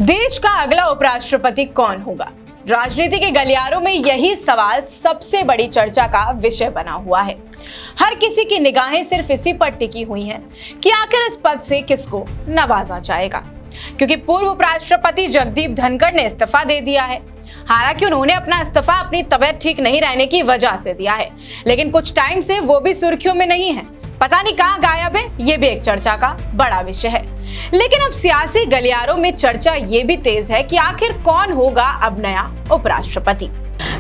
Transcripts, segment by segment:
देश का अगला उपराष्ट्रपति कौन होगा? राजनीति के गलियारों में यही सवाल सबसे बड़ी चर्चा का विषय बना हुआ है। हर किसी की निगाहें सिर्फ इसी पर टिकी हुई हैं कि आखिर इस पद से किसको नवाजा जाएगा, क्योंकि पूर्व उपराष्ट्रपति जगदीप धनखड़ ने इस्तीफा दे दिया है। हालांकि उन्होंने अपना इस्तीफा अपनी तबीयत ठीक नहीं रहने की वजह से दिया है, लेकिन कुछ टाइम से वो भी सुर्खियों में नहीं है। पता नहीं कहां गायब है, ये भी एक चर्चा का बड़ा विषय है। लेकिन अब सियासी गलियारों में चर्चा ये भी तेज है कि आखिर कौन होगा अब नया उपराष्ट्रपति।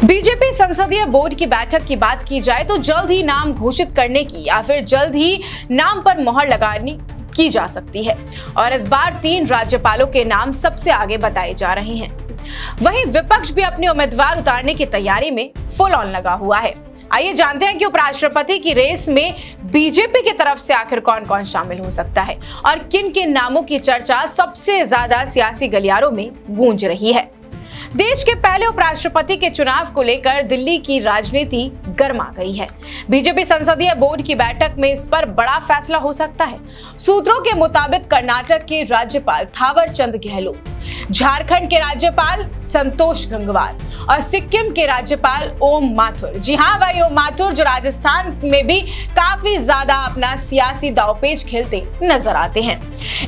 बीजेपी संसदीय बोर्ड की बैठक की बात की जाए तो जल्द ही नाम घोषित करने की या फिर जल्द ही नाम पर मोहर लगानी की जा सकती है, और इस बार 3 राज्यपालों के नाम सबसे आगे बताए जा रहे हैं। वहीं विपक्ष भी अपने उम्मीदवार उतारने की तैयारी में फुल ऑन लगा हुआ है। आइए जानते हैं कि उपराष्ट्रपति की रेस में बीजेपी की तरफ से आखिर कौन कौन शामिल हो सकता है और किन किन नामों की चर्चा सबसे ज्यादा सियासी गलियारों में गूंज रही है। देश के पहले उपराष्ट्रपति के चुनाव को लेकर दिल्ली की राजनीति गर्मा गई है। बीजेपी संसदीय बोर्ड की बैठक में इस पर बड़ा फैसला हो सकता है। सूत्रों के मुताबिक कर्नाटक के राज्यपाल थावर चंद गहलोत, झारखंड के राज्यपाल संतोष गंगवार और सिक्किम के राज्यपाल ओम माथुर, जी हाँ भाई ओम माथुर, जो राजस्थान में भी काफी ज्यादा अपना सियासी दांवपेच खेलते नजर आते हैं।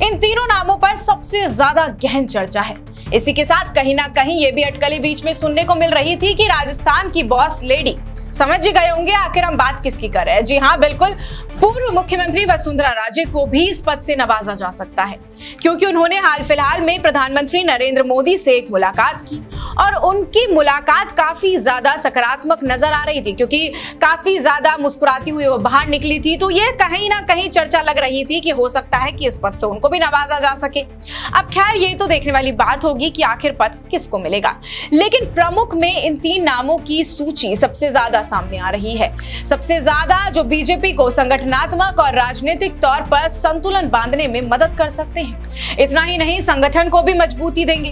इन तीनों नामों पर सबसे ज्यादा गहन चर्चा है। इसी के साथ कहीं ना कहीं ये भी अटकलें बीच में सुनने को मिल रही थी कि राजस्थान की बॉस लेडी, समझ ही गए होंगे आखिर हम बात किसकी कर रहे हैं। जी हाँ बिल्कुल, पूर्व मुख्यमंत्री वसुंधरा राजे को भी इस पद से नवाजा जा सकता है, क्योंकि उन्होंने हाल फिलहाल में प्रधानमंत्री नरेंद्र मोदी से एक मुलाकात की और उनकी मुलाकात काफी ज्यादा सकारात्मक नजर आ रही थी, क्योंकि काफी ज्यादा मुस्कुराती हुई वो बाहर निकली थी। तो ये कहीं ना कहीं चर्चा लग रही थी कि हो सकता है कि इस पद से उनको भी नवाजा जा सके। अब खैर ये तो देखने वाली बात होगी कि आखिर पद किसको मिलेगा, लेकिन प्रमुख में इन 3 नामों की सूची सबसे ज्यादा सामने आ रही है। सबसे ज्यादा जो बीजेपी को संगठनात्मक और राजनीतिक तौर पर संतुलन बांधने में मदद कर सकते हैं। इतना ही नहीं, संगठन को भी मजबूती देंगे।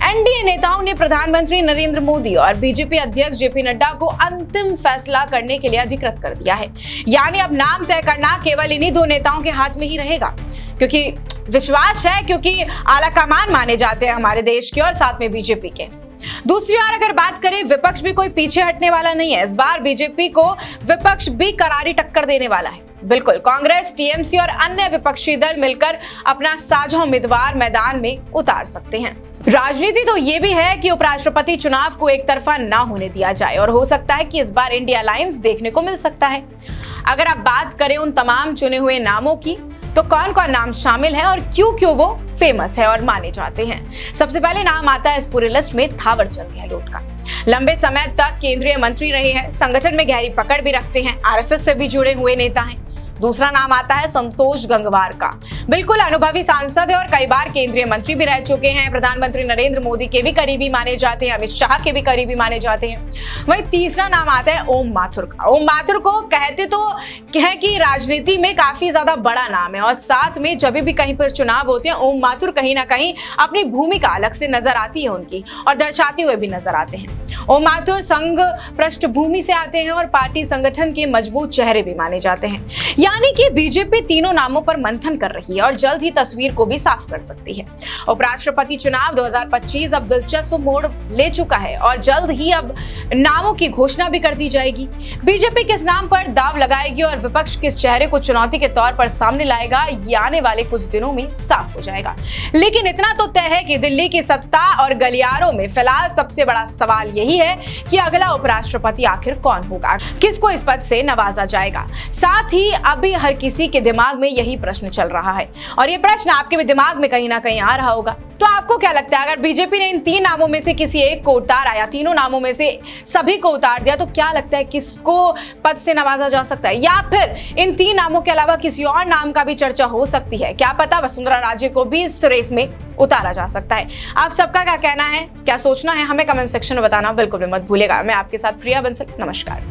एनडीए नेताओं ने प्रधानमंत्री नरेंद्र मोदी और बीजेपी अध्यक्ष जेपी नड्डा को अंतिम फैसला करने के लिए अधिकृत कर दिया है। यानी अब नाम तय करना केवल इन्हीं 2 नेताओं के हाथ में ही रहेगा, क्योंकि विश्वास है, क्योंकि आला कमान माने जाते हैं हमारे देश के और साथ में बीजेपी के। दूसरी ओर अगर बात करें, विपक्ष भी कोई पीछे हटने वाला नहीं है। इस बार बीजेपी को विपक्ष भी करारी टक्कर देने वाला है। बिल्कुल, कांग्रेस, टीएमसी और अन्य विपक्षी दल मिलकर अपना साझा उम्मीदवार मैदान में उतार सकते हैं। राजनीति तो ये भी है कि उपराष्ट्रपति चुनाव को एक तरफा ना होने दिया जाए, और हो सकता है कि इस बार इंडिया अलायंस देखने को मिल सकता है। अगर आप बात करें उन तमाम चुने हुए नामों की, तो कौन कौन नाम शामिल है और क्यों क्यों वो फेमस है और माने जाते हैं। सबसे पहले नाम आता है इस पूरी लिस्ट में थावर चंद गहलोत का। लंबे समय तक केंद्रीय मंत्री रहे हैं, संगठन में गहरी पकड़ भी रखते हैं, आरएसएस से भी जुड़े हुए नेता हैं। दूसरा नाम आता है संतोष गंगवार का। बिल्कुल अनुभवी सांसद है और कई बार केंद्रीय मंत्री भी रह चुके हैं। प्रधानमंत्री नरेंद्र मोदी के भी करीबी माने जाते हैं, अमित शाह के भी करीबी माने जाते हैं। वहीं तीसरा नाम आता है ओम माथुर का। ओम माथुर को कहते तो है कि राजनीति में काफी ज्यादा बड़ा नाम है, और साथ में जब भी कहीं पर चुनाव होते हैं, ओम माथुर कहीं ना कहीं अपनी भूमिका अलग से नजर आती है उनकी, और दर्शाते हुए भी नजर आते हैं। ओम माथुर संघ पृष्ठभूमि से आते हैं और पार्टी संगठन के मजबूत चेहरे भी माने जाते हैं। यानी कि बीजेपी तीनों नामों पर मंथन कर रही है और जल्द ही तस्वीर को भी साफ कर सकती है। उपराष्ट्रपति चुनाव 2025 अब दिलचस्प मोड़ ले चुका है और जल्द ही अब नामों की घोषणा भी कर दी जाएगी। बीजेपी किस नाम पर दाव लगाएगी और विपक्ष किस चेहरे को चुनौती के तौर पर सामने लाएगा, ये आने वाले कुछ दिनों में साफ हो जाएगा। लेकिन इतना तो तय है कि दिल्ली की सत्ता और गलियारों में फिलहाल सबसे बड़ा सवाल यही है कि अगला उपराष्ट्रपति आखिर कौन होगा, किसको इस पद से नवाजा जाएगा। साथ ही अभी हर किसी के दिमाग में यही प्रश्न चल रहा है, और ये प्रश्न आपके भी दिमाग में कहीं ना कहीं आ रहा होगा। तो आपको क्या लगता है, अगर बीजेपी ने इन 3 नामों में से किसी एक को उतारा या तीनों नामों में से सभी को उतार दिया, तो क्या लगता है किसको पद से नवाजा जा सकता है, या फिर इन 3 नामों के अलावा किसी और नाम का भी चर्चा हो सकती है? क्या पता वसुंधरा राजे को भी इस रेस में उतारा जा सकता है। आप सबका क्या कहना है, क्या सोचना है, हमें कमेंट सेक्शन में बताना बिल्कुल भी मत भूलेगा। मैं आपके साथ प्रिया बंसल, नमस्कार।